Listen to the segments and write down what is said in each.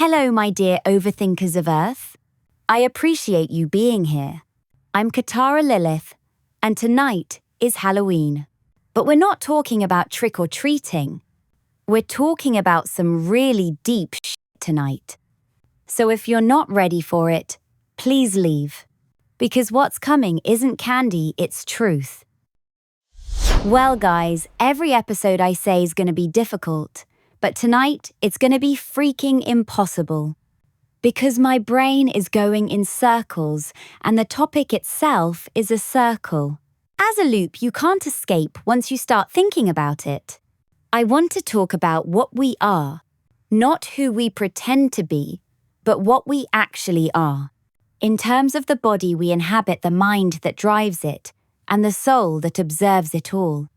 Hello, my dear overthinkers of Earth. I appreciate you being here. I'm Katara Lilith, and tonight is Halloween. But we're not talking about trick-or-treating. We're talking about some really deep shit tonight. So if you're not ready for it, please leave. Because what's coming isn't candy, it's truth. Well, guys, every episode I say is going to be difficult, but tonight it's going to be freaking impossible. Because my brain is going in circles, and the topic itself is a circle. As a loop, you can't escape once you start thinking about it. I want to talk about what we are, not who we pretend to be, but what we actually are. In terms of the body, we inhabit the mind that drives it, and the soul that observes it all.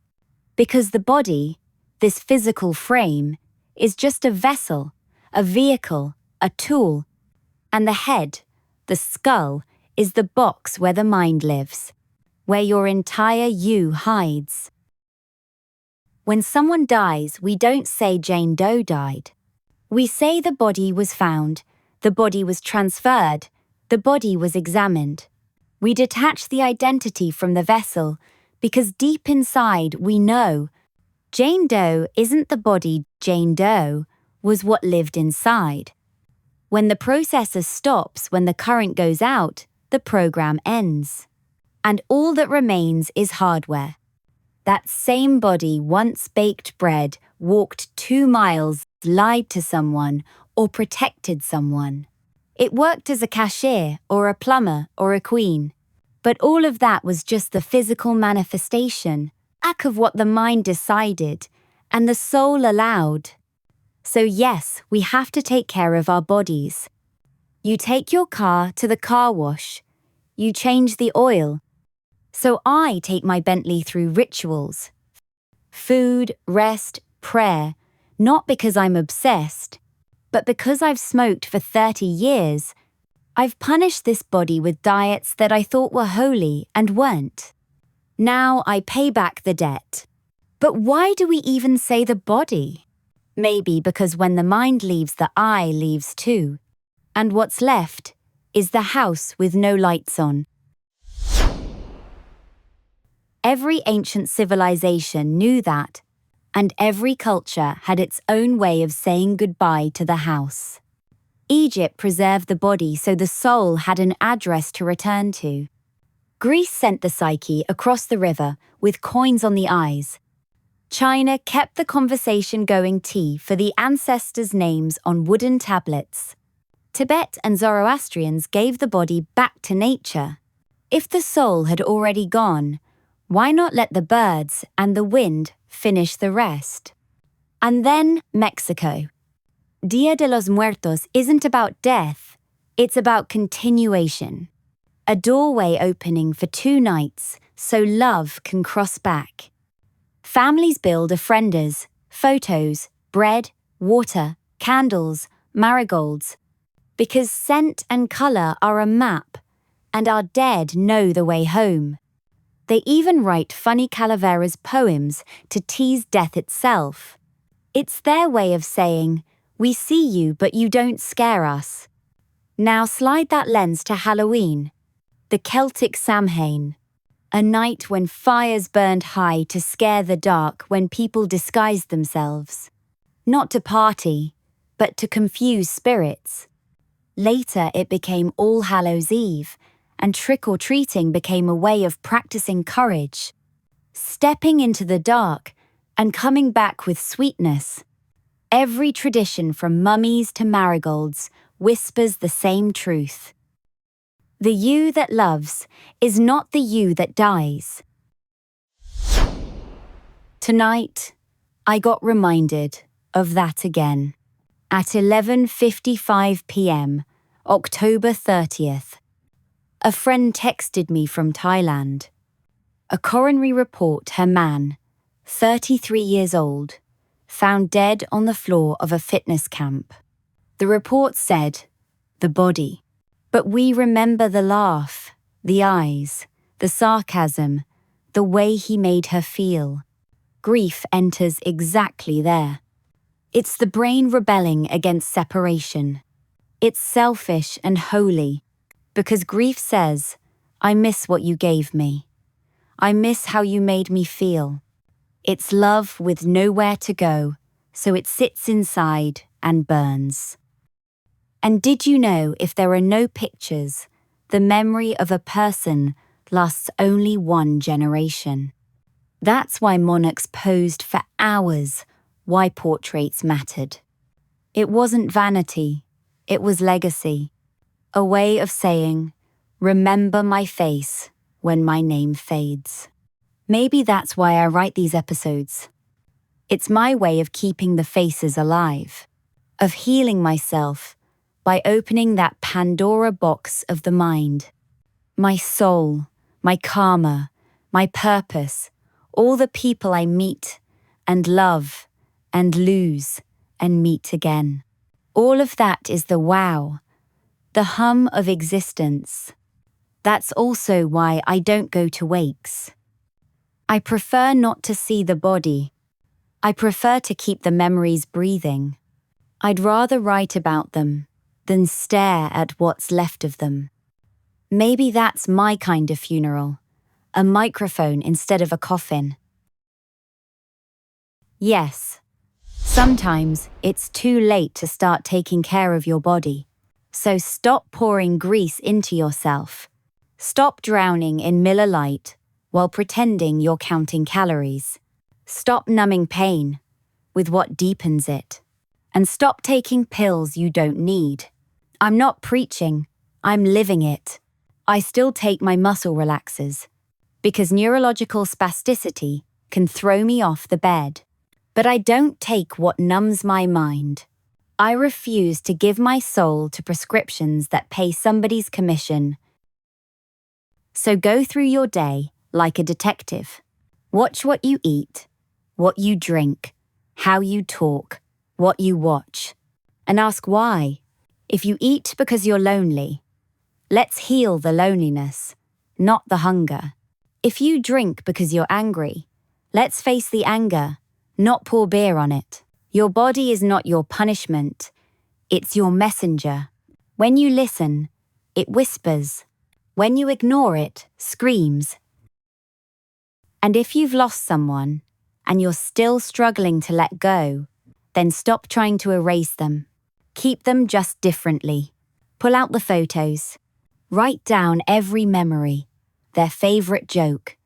Because the body, this physical frame, is just a vessel, a vehicle, a tool, and the head, the skull, is the box where the mind lives, where your entire you hides. When someone dies, we don't say Jane Doe died. We say the body was found, the body was transferred, the body was examined. We detach the identity from the vessel because deep inside we know Jane Doe isn't the body. Jane Doe was what lived inside. When the processor stops, when the current goes out, the program ends. And all that remains is hardware. That same body once baked bread, walked 2 miles, lied to someone, or protected someone. It worked as a cashier, or a plumber, or a queen. But all of that was just the physical manifestation, of what the mind decided, and the soul allowed. So yes, we have to take care of our bodies. You take your car to the car wash. You change the oil. So I take my Bentley through rituals. Food, rest, prayer, not because I'm obsessed, but because I've smoked for 30 years. I've punished this body with diets that I thought were holy and weren't. Now I pay back the debt. But why do we even say the body? Maybe because when the mind leaves, the eye leaves too. And what's left is the house with no lights on. Every ancient civilization knew that, and every culture had its own way of saying goodbye to the house. Egypt preserved the body so the soul had an address to return to. Greece sent the psyche across the river with coins on the eyes. China kept the conversation going tea for the ancestors' names on wooden tablets. Tibet and Zoroastrians gave the body back to nature. If the soul had already gone, why not let the birds and the wind finish the rest? And then Mexico. Dia de los Muertos isn't about death, it's about continuation. A doorway opening for 2 nights so love can cross back. Families build ofrendas, photos, bread, water, candles, marigolds, because scent and colour are a map, and our dead know the way home. They even write funny calaveras poems to tease death itself. It's their way of saying, we see you but you don't scare us. Now slide that lens to Halloween, the Celtic Samhain. A night when fires burned high to scare the dark, when people disguised themselves. Not to party, but to confuse spirits. Later it became All Hallows Eve, and trick-or-treating became a way of practicing courage. Stepping into the dark and coming back with sweetness. Every tradition from mummies to marigolds whispers the same truth. The you that loves is not the you that dies. Tonight, I got reminded of that again. At 11:55 p.m., October 30th, a friend texted me from Thailand. A coronary report, her man, 33 years old, found dead on the floor of a fitness camp. The report said, the body. But we remember the laugh, the eyes, the sarcasm, the way he made her feel. Grief enters exactly there. It's the brain rebelling against separation. It's selfish and holy, because grief says, I miss what you gave me. I miss how you made me feel. It's love with nowhere to go, so it sits inside and burns. And did you know if there are no pictures, the memory of a person lasts only one generation? That's why monarchs posed for hours, why portraits mattered. It wasn't vanity, it was legacy. A way of saying, remember my face when my name fades. Maybe that's why I write these episodes. It's my way of keeping the faces alive, of healing myself by opening that Pandora box of the mind. My soul, my karma, my purpose, all the people I meet and love and lose and meet again. All of that is the wow, the hum of existence. That's also why I don't go to wakes. I prefer not to see the body. I prefer to keep the memories breathing. I'd rather write about them than stare at what's left of them. Maybe that's my kind of funeral, a microphone instead of a coffin. Yes, sometimes it's too late to start taking care of your body. So stop pouring grease into yourself. Stop drowning in Miller Lite while pretending you're counting calories. Stop numbing pain with what deepens it. And stop taking pills you don't need. I'm not preaching, I'm living it. I still take my muscle relaxers because neurological spasticity can throw me off the bed. But I don't take what numbs my mind. I refuse to give my soul to prescriptions that pay somebody's commission. So go through your day like a detective. Watch what you eat, what you drink, how you talk, what you watch, and ask why. If you eat because you're lonely, let's heal the loneliness, not the hunger. If you drink because you're angry, let's face the anger, not pour beer on it. Your body is not your punishment, it's your messenger. When you listen, it whispers. When you ignore it, screams. And if you've lost someone, and you're still struggling to let go, then stop trying to erase them. Keep them just differently. Pull out the photos. Write down every memory, their favorite joke,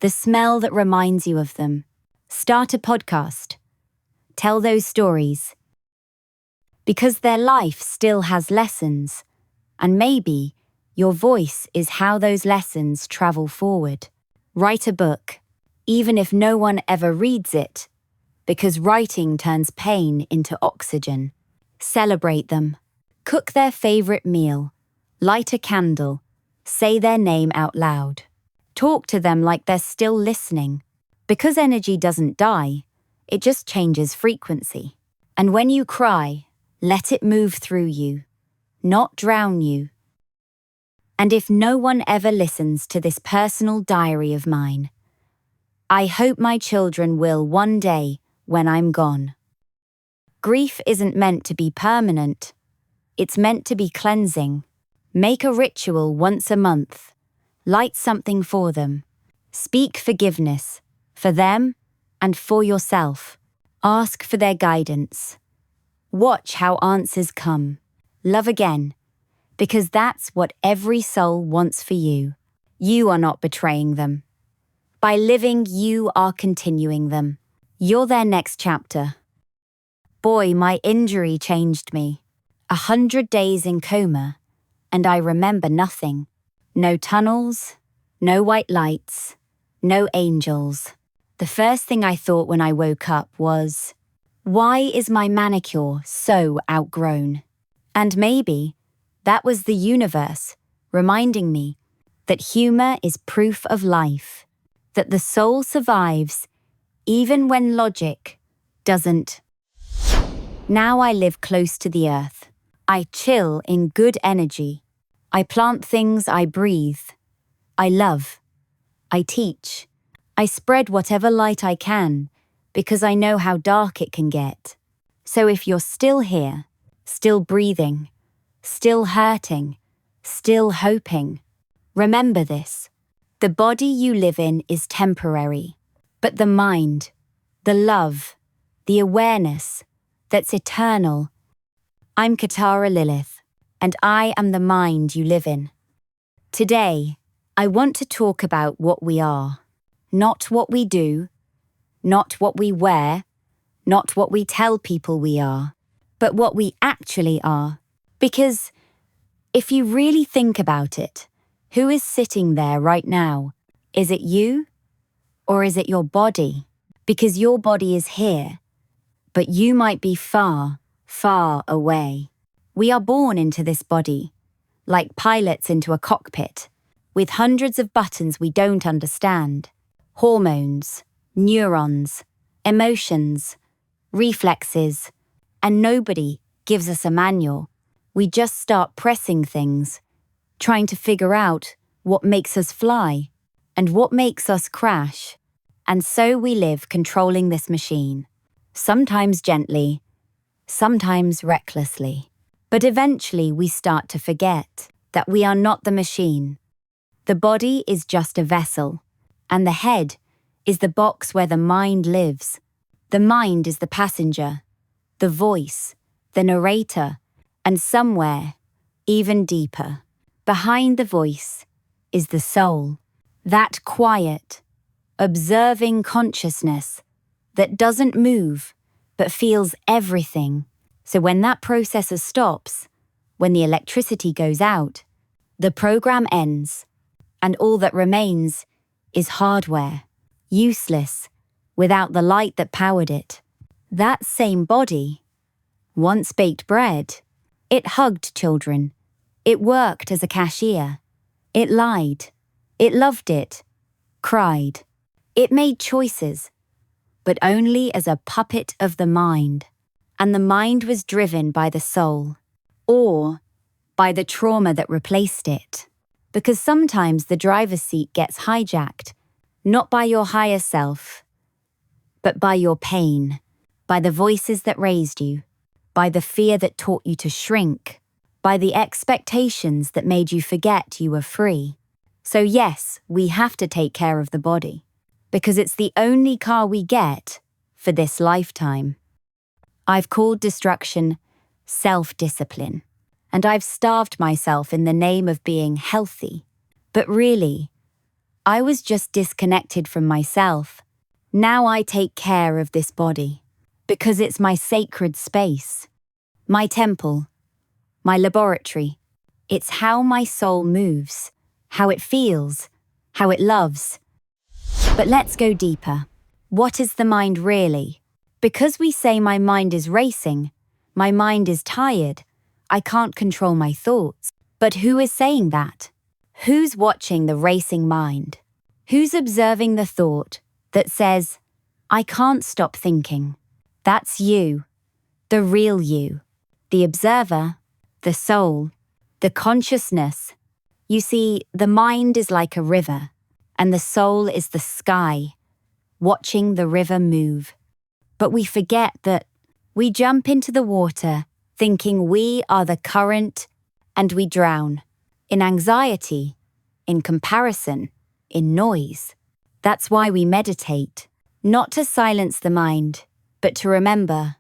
the smell that reminds you of them. Start a podcast. Tell those stories. Because their life still has lessons, and maybe your voice is how those lessons travel forward. Write a book, even if no one ever reads it, because writing turns pain into oxygen. Celebrate them. Cook their favorite meal. Light a candle. Say their name out loud. Talk to them like they're still listening. Because energy doesn't die, it just changes frequency. And when you cry, let it move through you, not drown you. And if no one ever listens to this personal diary of mine, I hope my children will one day when I'm gone. Grief isn't meant to be permanent. It's meant to be cleansing. Make a ritual once a month. Light something for them. Speak forgiveness, for them and for yourself. Ask for their guidance. Watch how answers come. Love again, because that's what every soul wants for you. You are not betraying them. By living, you are continuing them. You're their next chapter. Boy, my injury changed me. 100 days in coma, and I remember nothing. No tunnels, no white lights, no angels. The first thing I thought when I woke up was, why is my manicure so outgrown? And maybe that was the universe reminding me that humor is proof of life, that the soul survives even when logic doesn't. Now I live close to the earth. I chill in good energy. I plant things I breathe. I love. I teach. I spread whatever light I can because I know how dark it can get. So if you're still here, still breathing, still hurting, still hoping. Remember this. The body you live in is temporary, but the mind, the love, the awareness, that's eternal. I'm Katara Lilith, and I am the mind you live in. Today, I want to talk about what we are, not what we do, not what we wear, not what we tell people we are, but what we actually are. Because if you really think about it, who is sitting there right now? Is it you? Or is it your body? Because your body is here, but you might be far, far away. We are born into this body, like pilots into a cockpit, with hundreds of buttons we don't understand. Hormones, neurons, emotions, reflexes, and nobody gives us a manual. We just start pressing things, trying to figure out what makes us fly and what makes us crash. And so we live controlling this machine, sometimes gently, sometimes recklessly. But eventually we start to forget that we are not the machine. The body is just a vessel, and the head is the box where the mind lives. The mind is the passenger, the voice, the narrator, and somewhere, even deeper, behind the voice, is the soul. That quiet, observing consciousness that doesn't move, but feels everything. So when that processor stops, when the electricity goes out, the program ends, and all that remains is hardware, useless, without the light that powered it. That same body once baked bread. It hugged children. It worked as a cashier. It lied. It loved it. Cried. It made choices, but only as a puppet of the mind. And the mind was driven by the soul, or by the trauma that replaced it. Because sometimes the driver's seat gets hijacked, not by your higher self, but by your pain, by the voices that raised you, by the fear that taught you to shrink, by the expectations that made you forget you were free. So yes, we have to take care of the body, because it's the only car we get for this lifetime. I've called destruction self-discipline, and I've starved myself in the name of being healthy. But really, I was just disconnected from myself. Now I take care of this body, because it's my sacred space, my temple, my laboratory. It's how my soul moves, how it feels, how it loves. But let's go deeper. What is the mind really? Because we say my mind is racing, my mind is tired, I can't control my thoughts. But who is saying that? Who's watching the racing mind? Who's observing the thought that says, I can't stop thinking? That's you, the real you, the observer, the soul, the consciousness. You see, the mind is like a river, and the soul is the sky, watching the river move. But we forget that we jump into the water thinking we are the current, and we drown in anxiety, in comparison, in noise. That's why we meditate, not to silence the mind, but to remember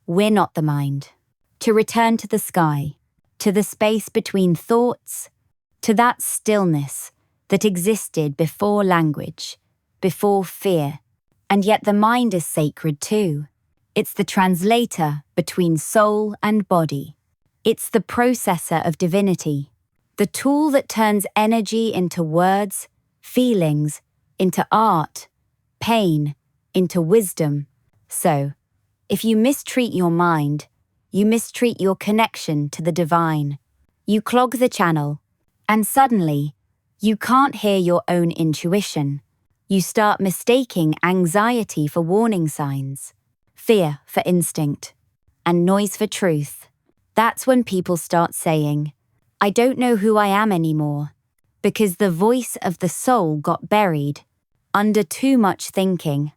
we're not the mind, to return to the sky, to the space between thoughts, to that stillness that existed before language, before fear. And yet the mind is sacred too. It's the translator between soul and body. It's the processor of divinity, the tool that turns energy into words, feelings, into art, pain, into wisdom. So, if you mistreat your mind, you mistreat your connection to the divine. You clog the channel, and suddenly, you can't hear your own intuition. You start mistaking anxiety for warning signs, fear for instinct, and noise for truth. That's when people start saying, I don't know who I am anymore, because the voice of the soul got buried under too much thinking.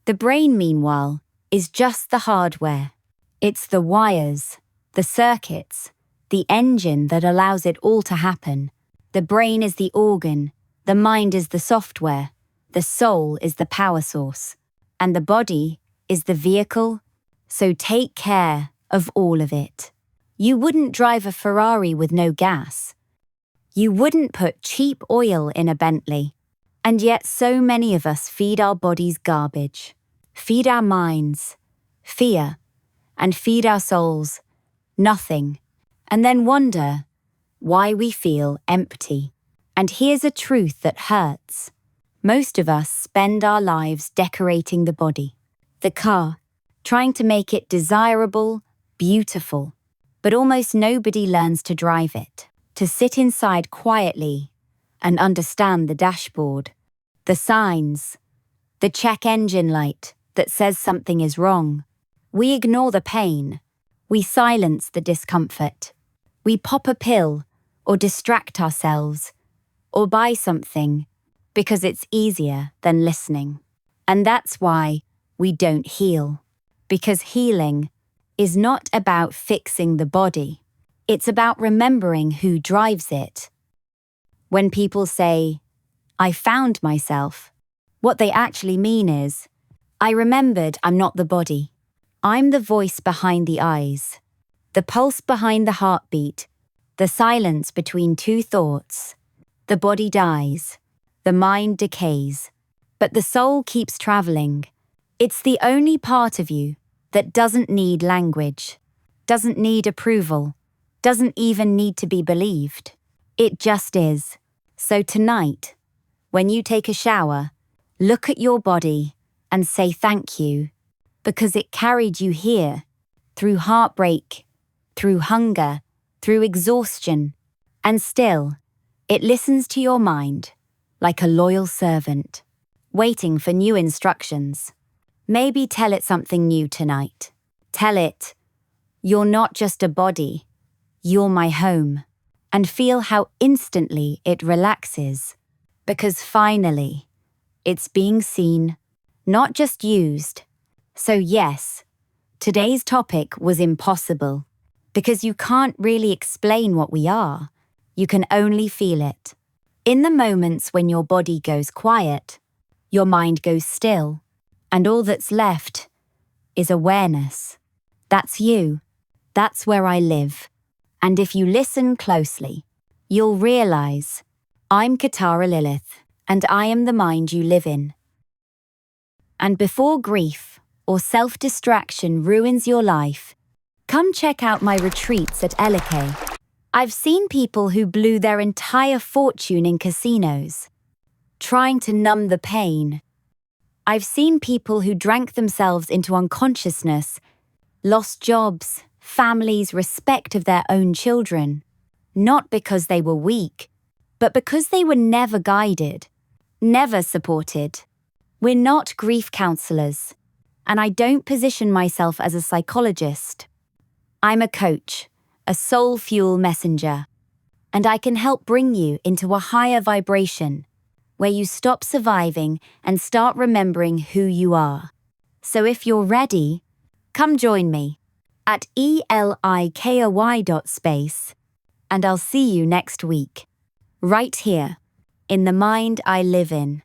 The brain, meanwhile, is just the hardware. It's the wires, the circuits, the engine that allows it all to happen. The brain is the organ, the mind is the software, the soul is the power source, and the body is the vehicle. So take care of all of it. You wouldn't drive a Ferrari with no gas. You wouldn't put cheap oil in a Bentley. And yet so many of us feed our bodies garbage, feed our minds fear, and feed our souls nothing, and then wonder why we feel empty. And here's a truth that hurts. Most of us spend our lives decorating the body, the car, trying to make it desirable, beautiful, but almost nobody learns to drive it, to sit inside quietly and understand the dashboard, the signs, the check engine light that says something is wrong. We ignore the pain. We silence the discomfort. We pop a pill or distract ourselves or buy something because it's easier than listening. And that's why we don't heal. Because healing is not about fixing the body. It's about remembering who drives it. When people say, "I found myself," what they actually mean is, I remembered I'm not the body. I'm the voice behind the eyes, the pulse behind the heartbeat, the silence between two thoughts. The body dies, the mind decays, but the soul keeps traveling. It's the only part of you that doesn't need language, doesn't need approval, doesn't even need to be believed. It just is. So tonight, when you take a shower, look at your body and say thank you, because it carried you here, through heartbreak, through hunger, through exhaustion, and still, it listens to your mind like a loyal servant, waiting for new instructions. Maybe tell it something new tonight. Tell it, "You're not just a body, you're my home." And feel how instantly it relaxes, because finally, it's being seen, not just used. So yes, today's topic was impossible, because you can't really explain what we are. You can only feel it. In the moments when your body goes quiet, your mind goes still, and all that's left is awareness. That's you. That's where I live. And if you listen closely, you'll realize I'm Katara Lilith, and I am the mind you live in. And before grief or self-distraction ruins your life, come check out my retreats at Elike. I've seen people who blew their entire fortune in casinos, trying to numb the pain. I've seen people who drank themselves into unconsciousness, lost jobs, families, respect of their own children, not because they were weak, but because they were never guided, never supported. We're not grief counselors, and I don't position myself as a psychologist. I'm a coach, a soul fuel messenger, and I can help bring you into a higher vibration where you stop surviving and start remembering who you are. So if you're ready, come join me at elikoy.space, and I'll see you next week, right here, in the mind I live in.